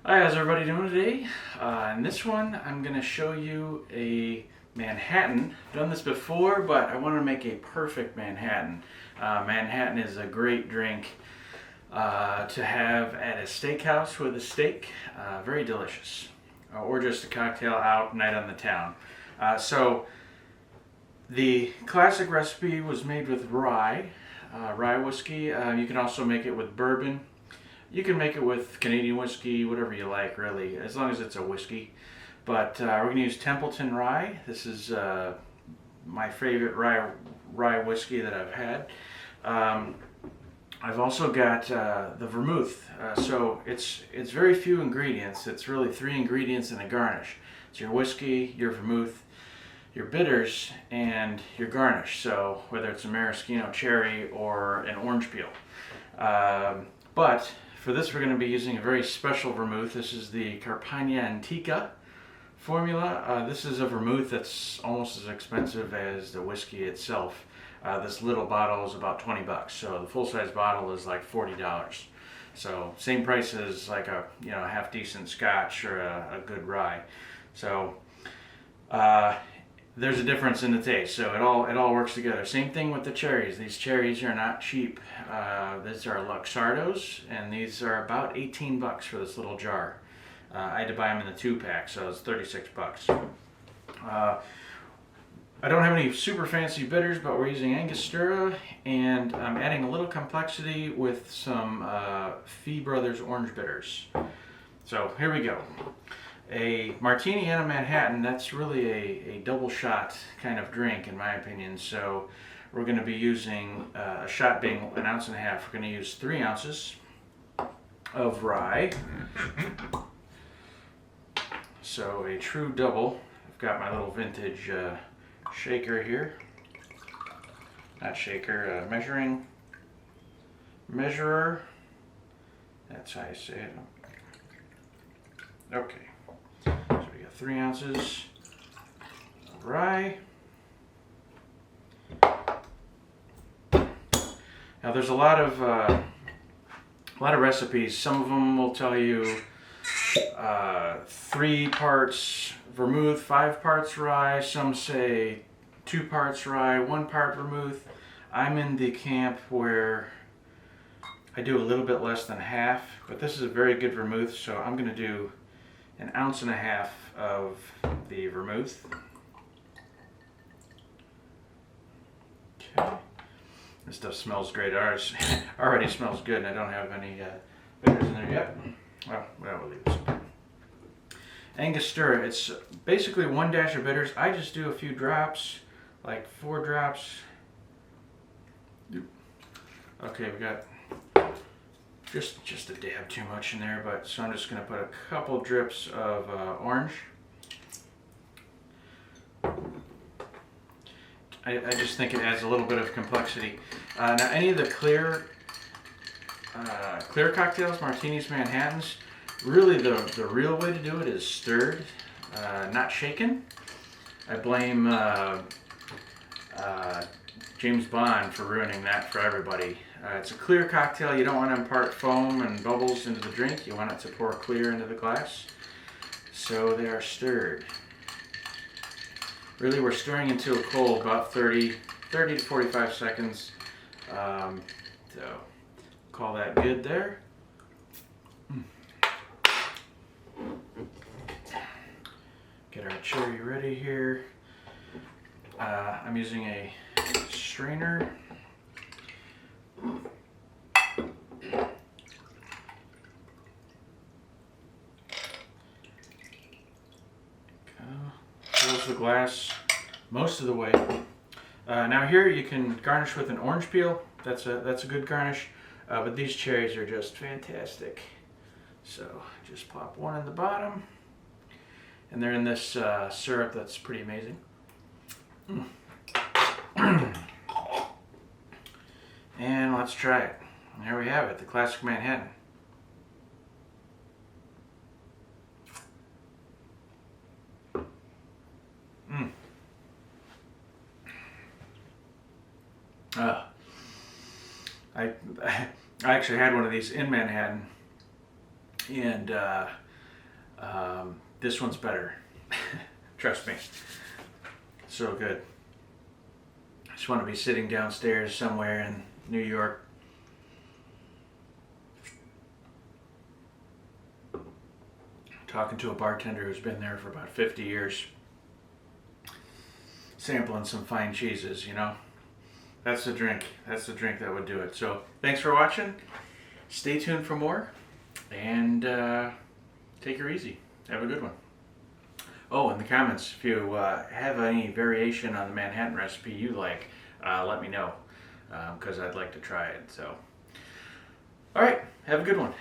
Hi, how's everybody doing today? In this one, I'm going to show you a Manhattan. I've done this before, but I want to make a perfect Manhattan. Manhattan is a great drink to have at a steakhouse with a steak. Very delicious. Or just a cocktail out night on the town. So the classic recipe was made with rye whiskey. You can also make it with bourbon. You can make it with Canadian whiskey, whatever you like, really, as long as it's a whiskey. But we're going to use Templeton rye. This is my favorite rye whiskey that I've had. I've also got the vermouth. So it's very few ingredients. It's really 3 ingredients and a garnish. It's your whiskey, your vermouth, your bitters, and your garnish. So whether it's a maraschino cherry or an orange peel. But for this, we're going to be using a very special vermouth. This is the Carpagna Antica formula. This is a vermouth that's almost as expensive as the whiskey itself. This little bottle is about 20 bucks. So the full-size bottle is like $40. So same price as like a half decent Scotch or a good rye. So there's a difference in the taste, so it all works together. Same thing with the cherries. These cherries are not cheap. These are Luxardos, and these are about 18 bucks for this little jar. I had to buy them in the 2-pack, so it's 36 bucks. I don't have any super fancy bitters, but we're using Angostura, and I'm adding a little complexity with some Fee Brothers orange bitters. So here we go. A martini and a Manhattan, that's really a double shot kind of drink in my opinion. So we're going to be using a shot being 1.5 ounces. We're going to use 3 ounces of rye. So a true double. I've got my little vintage shaker here. Not shaker, measurer. That's how you say it. Okay. So we got 3 ounces of rye. Now there's a lot of recipes. Some of them will tell you 3 parts vermouth, 5 parts rye. Some say 2 parts rye, 1 part vermouth. I'm in the camp where I do a little bit less than half, but this is a very good vermouth, so I'm going to do 1.5 ounces of the vermouth. Okay. This stuff smells great. Ours already smells good, and I don't have any bitters in there yet. Well, we'll leave this. Angostura, it's basically 1 dash of bitters. I just do a few drops, like 4 drops. Okay, we got just a dab too much in there, but so I'm just going to put a couple drips of orange. I just think it adds a little bit of complexity. Now any of the clear cocktails, martinis, Manhattans, really the real way to do it is stirred, not shaken. I blame James Bond for ruining that for everybody. It's a clear cocktail. You don't want to impart foam and bubbles into the drink. You want it to pour clear into the glass. So they are stirred. Really, we're stirring into a cold about 30 to 45 seconds. So call that good there. Get our cherry ready here. I'm using a strainer. Fills the glass most of the way. Now here you can garnish with an orange peel. That's a good garnish. But these cherries are just fantastic. So just pop one in the bottom, and they're in this syrup that's pretty amazing. And let's try it. And there we have it, the classic Manhattan. I actually had one of these in Manhattan, and This one's better. Trust me. So good. I just want to be sitting downstairs somewhere in New York, talking to a bartender who's been there for about 50 years, sampling some fine cheeses, you know. That's the drink. That's the drink that would do it. So thanks for watching. Stay tuned for more, and take her easy. Have a good one. Oh, in the comments, if you have any variation on the Manhattan recipe you like, let me know, because I'd like to try it. So, all right, have a good one.